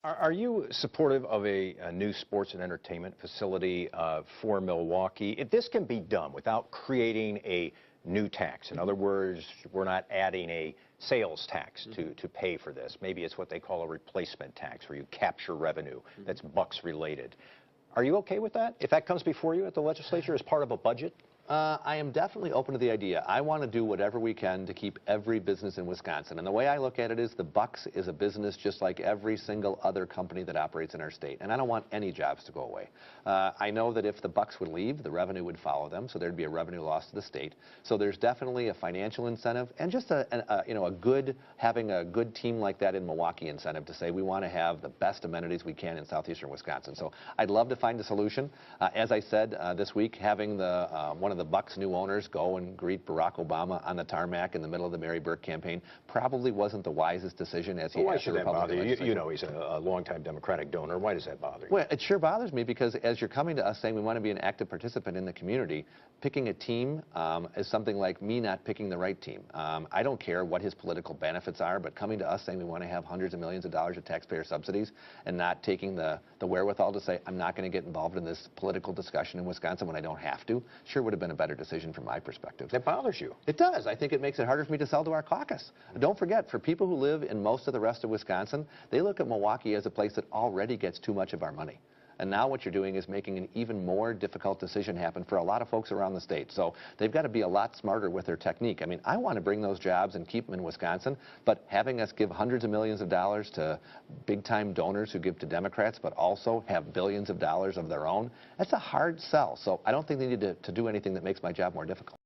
Are you supportive of a new sports and entertainment facility for Milwaukee? If this can be done without creating a new tax. In other words, we're not adding a sales tax to pay for this. Maybe it's what they call a replacement tax, where you capture revenue that's Bucks related. Are you okay with that? If that comes before you at the legislature as part of a budget? I am definitely open to the idea. I want to do whatever we can to keep every business in Wisconsin. And the way I look at it is the Bucks is a business just like every single other company that operates in our state. And I don't want any jobs to go away. I know that if the Bucks would leave, the revenue would follow them, so there'd be a revenue loss to the state. So there's definitely a financial incentive and just having a good team like that in Milwaukee incentive to say we want to have the best amenities we can in southeastern Wisconsin. So I'd love to find a solution. As I said this week, having one of the Bucks' new owners go and greet Barack Obama on the tarmac in the middle of the Mary Burke campaign probably wasn't the wisest decision as he Why asked should the that bother Republican you? You know he's a longtime Democratic donor. Why does that bother you? Well, it sure bothers me because as you're coming to us saying we want to be an active participant in the community, picking a team is something like me not picking the right team. I don't care what his political benefits are, but coming to us saying we want to have hundreds of millions of dollars of taxpayer subsidies and not taking the wherewithal to say I'm not going to get involved in this political discussion in Wisconsin when I don't have to, sure would have been a better decision from my perspective. That bothers you? It does. I think it makes it harder for me to sell to our caucus. Don't forget, for people who live in most of the rest of Wisconsin, they look at Milwaukee as a place that already gets too much of our money. And now what you're doing is making an even more difficult decision happen for a lot of folks around the state. So they've got to be a lot smarter with their technique. I mean, I want to bring those jobs and keep them in Wisconsin, but having us give hundreds of millions of dollars to big-time donors who give to Democrats, but also have billions of dollars of their own, that's a hard sell. So I don't think they need to do anything that makes my job more difficult.